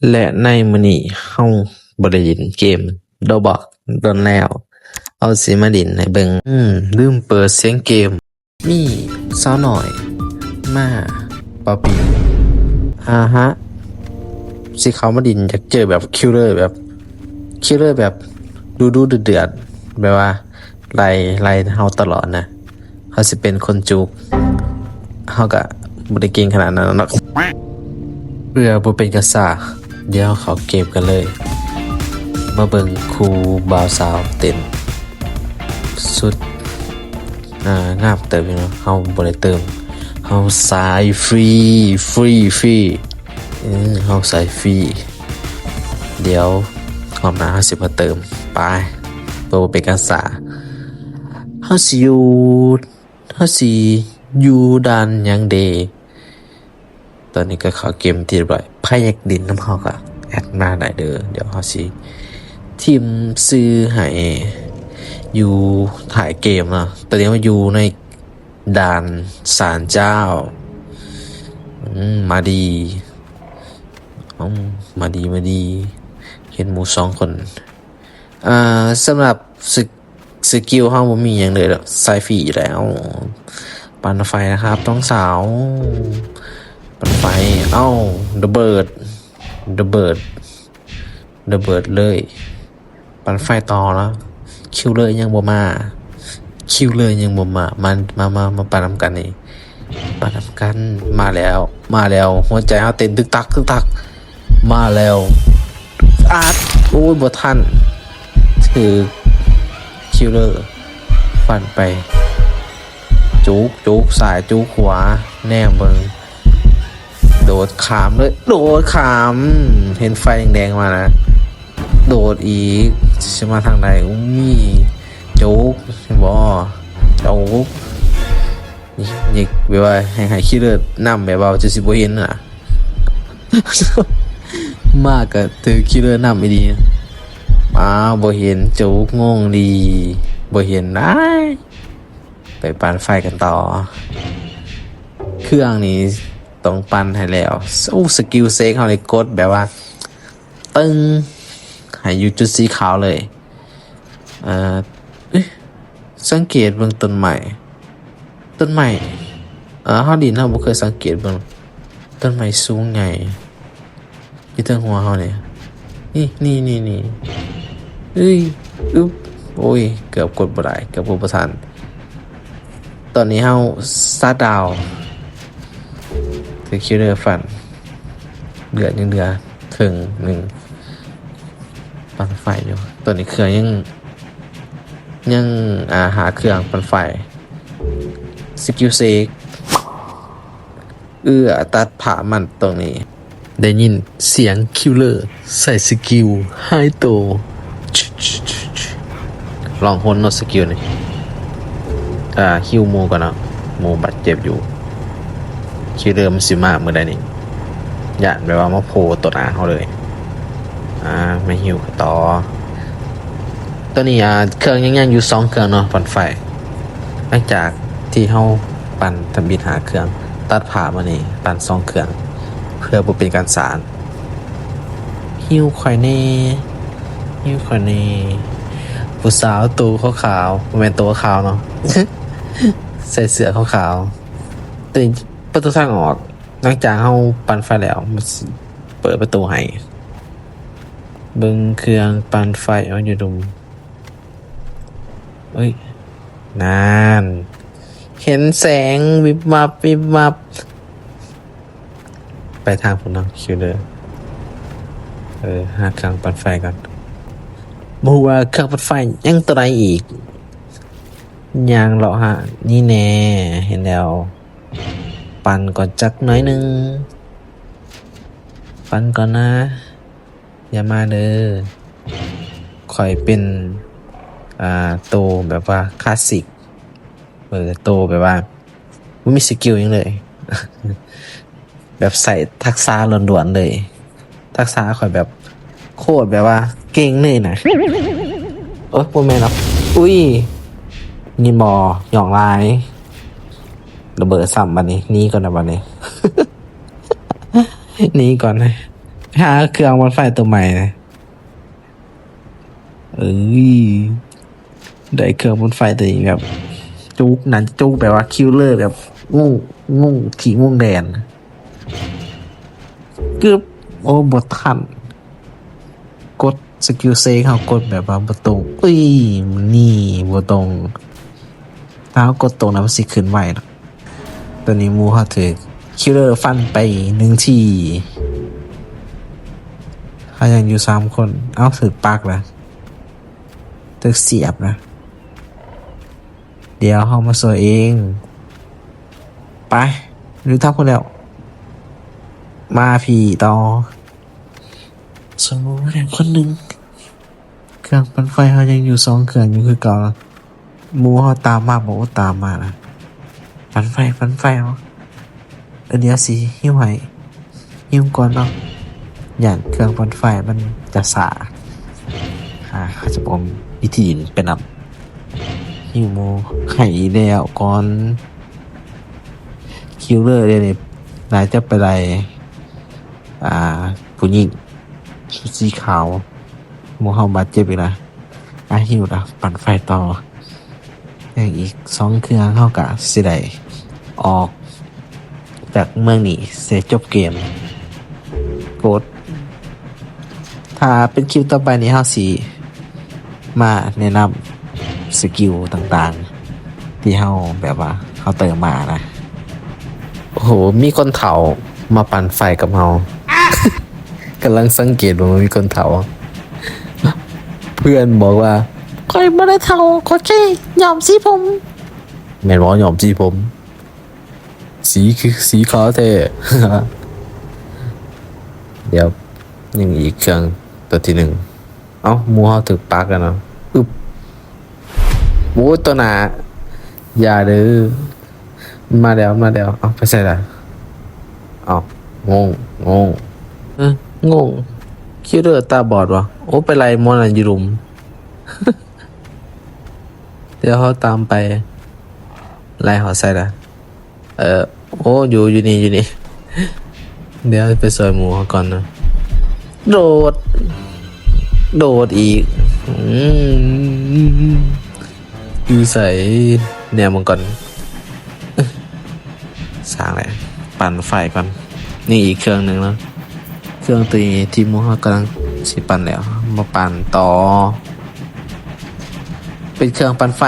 และในมื้อนี้เราบ่ได้เล่นเกม Roblox โดนแล้ว เอาสิมาเล่นให้เบิ่งลืมเปิดเสียงเกม มีสาวน้อย มาป๊อปปี้ฮะสิเข้ามาดินอยากเจอแบบคิลเลอร์แบบดูเดือดๆแบบว่าไล่เฮาตลอดนะเขาสิเป็นคนจุกเฮาก็บ่ได้เก่งขนาดนั้นเนาะเพื่อบ่เป็นกระซ่าเดี๋ยวเขาเกมกันเลย มาเบิ่งครูบ่าวสาวเต้นสุดงามเติมอยู่เนาะเฮาบ่ได้เติมเฮาสายฟรีเฮาสายฟรีเดี๋ยวรอบหน้าเฮาสิมาเติมไปเพื่อบ่เป็นกระซ่าเฮาสิอยู่ด่านหยังเดตอนนี้ก็เข้าเกมที่เรียบร้อยไผอยากดินนำเฮาก็แอดมาได้เด้อเดี๋ยวเฮาสิทีมซื้อให้อยู่ถ่ายเกมเนาะตอนนี้มาอยู่ในด่านศาลเจ้ามาดีเห็นหมู่2คนสำหรับสกิลเฮาบ่มีหยังเลยดอกสายฟรีอยู่แล้วปั่นไฟนะครับต้องสาวปั่นไฟระเบิดเลยปั่นไฟต่อแล้วคิวเลยยังบ่มามาปั่นนำกันนี่ปั่นนำกันมาแล้วหัวใจเฮาเต้นตึกตักมาแล้วโอ้ยบ่ทันถือคิวเลอร์ปั่นไปจุกสายจุกขวาแนมเบิ่งโดดขามเลยเห็นไฟแดงๆมานะโดดอีกจะมาทางใดจุกบ่จุกนี่แบบว่าให้คิดเลยนำแบบว่าจะสิบ่เห็นน่ะ มากก็ถือคิดเลยนำไม่ดีบ่เห็นจุกงงดีบ่เห็นได้ไปปั่นไฟกันต่อเครื่องนี้ต้องปั่นให้แล้วสกิลเซกเฮาเลยกดแบบว่าตึ้งให้อยู่จุดสีขาวเลยสังเกตเบิ่งต้นไม้เฮาดินเฮาบ่เคยสังเกตเบิ่งต้นไม้สูงใหญ่อยู่ทางหัวเฮาเนี่ยนี่โอ้ยเกือบกดบ่ได้เกือบกดบ่ทันตอนนี้เฮาซาดาวถือคิวเลอร์ฟันเดือดยังครึ่งนึงปั่นไฟอยู่ตัวนี้เครื่องยังหาเครื่องปั่นไฟสกิลเซกตัดผ่ามันตรงนี้ได้ยินเสียงคิวเลอร์ใส่สกิลไฮโตลองฮนโนสกิลนี่ฮิวโมก่อนเนาะโมบาดเจ็บอยู่คิวเลอร์มันสิมาเมื่อใดนี่ย่านแบบว่ามาโผล่ต่อหน้าเขาเลยไม่หิวต่อตัวนี้เครื่องยังอยู่2เครื่องเนาะปั่นไฟหลังจากที่เฮาปั่นทำบิดหาเครื่องตัดผ่ามานี่ปั่น2เครื่องเพื่อบ่เป็นการสารหิวข่อยแน่ผู้สาวตัวขาวๆบ่แม่นตัวขาวเนาะ ใส่เสื้อขาวๆตื่นประตูทางออกหลังจากเฮาปั่นไฟแล้วมันเปิดประตูให้เบิ่งเครื่องปั่นไฟเอาอยู่ดุมนานเห็นแสงวิบวับไปทางพุ่นเนาะคิวเลอร์หาเครื่องปั่นไฟก่อนบ่ฮู้ว่าเครื่องปั่นไฟยังตัวใดอีกย่างเลาะหานี่แน่เห็นแล้วปั่นก่อนจักหน่อยนึงปั่นก่อนนะอย่ามาเด้อค่อยเป็นโตแบบว่าคลาสสิกโตแบบว่าไม่มีสกิลยังเลย แบบใส่ทักษะล้วนๆเลยทักษะค่อยแบบโคตรแบบว่าเก่งเลยนะบ่แม่นหรอกนี่บ่หยองลายระเบิดซ้ำบัดนี้หนีก่อนนะบัดนี้ หนีก่อนนะ หาเครื่องวัดไฟตัวใหม่นะเอ้ยได้เครื่องวัดไฟตัวนี้แบบจุกนั่นจุกแบบว่าคิลเลอร์แบบงูขี่ง่วงแดนกึบโอ้บททันกดสกิลเซเขากดแบบว่าบตรงอุ้ยนี่บตรงถ้าเขากดตรงนะมันสิขึ้นไหวนะตัวนี้มูเขาถือคิลเลอร์ฟันไป1 ทีเขายังอยู่3 คนเอ้าถือปากแล้วถือเสียบนะเดี๋ยวเขามาสวยเองไปหรือทับคนแล้วมาพี่ต่อสมมติว่าคนหนึ่งเครื่องปั่นไฟเขายังอยู่2 เครื่องอยู่คือเก่าหมูเขาตามมาบอกว่าตามมานะปั่นไฟเขาเดี๋ยวสิหิ้วให้หิ้วก่อนเนาะอย่างเครื่องปั่นไฟมันจะสาเขาจะบอกวิธีเป็นนำหิ้วหมูไข่แล้วก่อนคิวเลอร์เนี่ยนายจะไปไรผู้หญิงชุดสีขาวหมูเฮาบาดเจ็บอีกนะหิวละปั่นไฟต่ออย่างอีก2 เครื่องเฮากะสิได้ออกจากเมืองนี้เสียจบเกมโกดถ้าเป็นคิวต่อไปนี้เฮาสิมาแนะนำสกิลต่างๆที่เฮาแบบว่าเฮาเติมมานะโอ้โหมีคนเฒ่ามาปั่นไฟกับเฮากำลังสังเกตว่ามีคนเฒ่าเพื่อนบอกว่าใครไม่ได้เฒ่าขอแค่ยอมสีผมแม่นบอกยอมสีผมสีคือสีขาวแท้ เดี๋ยวยังอีกเครื่องตัวที่1เอ้าหมูเฮาถึกปากกันเนาะอึบโอ้ตัวหนาอย่าเด้อมาแล้วเอาไปใส่ละเอางงคิดเรื่องตาบอดวะโอ้ไปไล่มอนอันยุรุม เดี๋ยวเขาตามไปไล่เขาใส่ละโอ้อยู่นี่ เดี๋ยวไปซอยหมูเขาก่อนนะโดดอีกอยู่ใส่เนี่ยมังกรสร้างอะไรปั่นไฟก่อนนี่อีกเครื่องหนึ่งแล้วเครื่องตีที่มูฮากำลังสิปั่นแล้วมาปั่นต่อเป็นเครื่องปั่นไฟ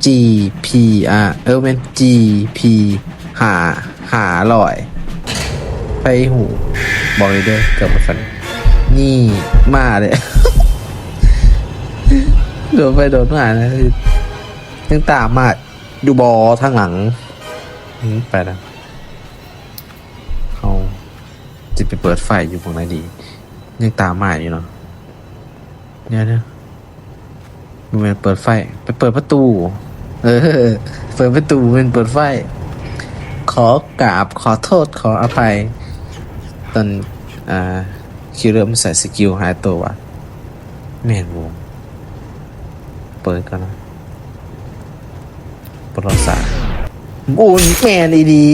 GPR เป็น GP หาลอยไฟหูบอกเลยเด้อเกือบมาฟันนี่มาเลย โดนมานะยังตามมาดูบอทางหลังไปแล้วเขาจะไปเปิดไฟอยู่ตรงไหนดียังตามมาอยู่เนาะเนี่ยมันเปิดไฟไปเปิดประตูเปิดประตูมันเปิดไฟขอกราบขอโทษขออภัยตอนคิวเริ่มใส่สกิลหายตัวแม่นวงเปิดกันนะปรสาโอ้ยแม่นดี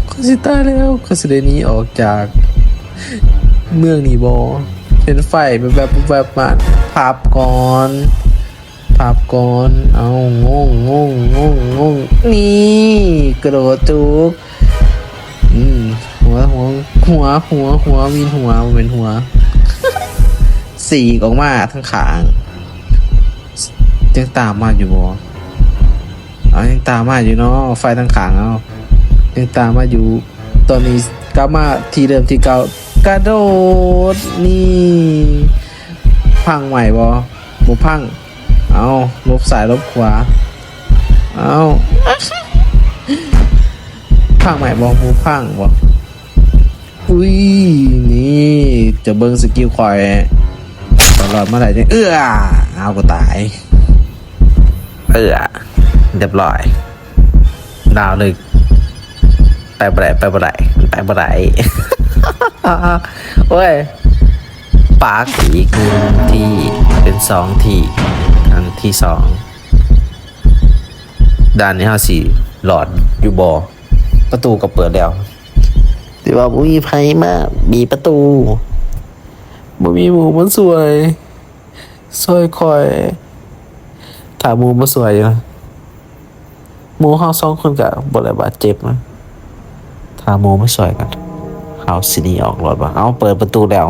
เขาสิตายแล้วเขาสิได้หนีออกจากเมืองนี้บอเป็นไฟแบบมาพับก่อนเอางงนี่กระโดดจุกหัวมีหัวมันเป็นหัวสีออกมาทั้งขางยังตามมาอยู่บ่ยังตามมาอยู่เนาะไฟทั้งขางเอายังตามมาอยู่ตอนนี้กลับมาที่เดิมที่เก่ากระโดดนี่พังใหม่บ่พังเอาลบซ้ายลบขวาเอาพังใหม่บ่พังบ่อุ้ยนี่จะเบิ่งสกิลข่อยตลอดเมื่อไหร่เนี่ยเอาก็ตายเรียบร้อยดาวเลยไปบ่ได้ โอ้ยปากอีก1 ที่เป็น2 ที่ครั้งที่2ด้านนี้เฮาสิหลอดอยู่บ่ ประตูก็เปิดแล้วแต่ว่าบ่มีไผมาบีบประตูบ่มีหมู่มันสวยซอยคอยถ้าหมู่บ่สวยนะหมู่เฮา2คนก็บ่ได้บาดเจ็บนะถ้าหมู่บ่สวยกันเฮาสิหนีออกรถบ่เอาเปิดประตูแล้ว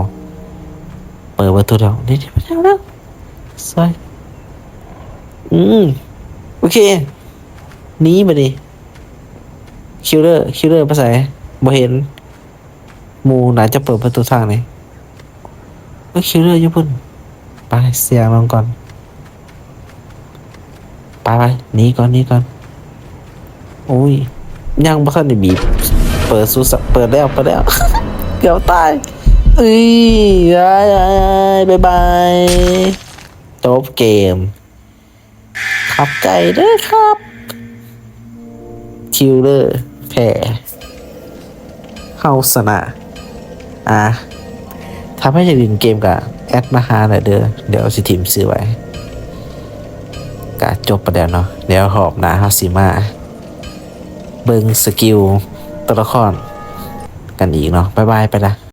นี่ๆมาแล้วสวยโอเคหนีบัดนี้คิลเลอร์ไปไสบ่เห็นหมู่น่าจะเปิดประตูทางนี่คิลเลอร์อยู่พุ่นไปเสียงลงก่อนไปหนีก่อนโอ้ยยังบ่ทันได้บีบเปิดแล้ว เกือบตายเอ้ยบ๊ายบายจบเกมขับใจเด้อครับคิลเลอร์แพ้เฮาชนะถ้าไม่อยากเล่นเกมก็แอดมาหาหน่อยเด้อเดี๋ยวสิทีมซื้อไว้ก็จบประเดี๋ยวเนาะเดี๋ยวหอบหน้าเฮาสิมาเบิ่งสกิลตัวละครกันอีกเนาะบ๊ายบายไปละ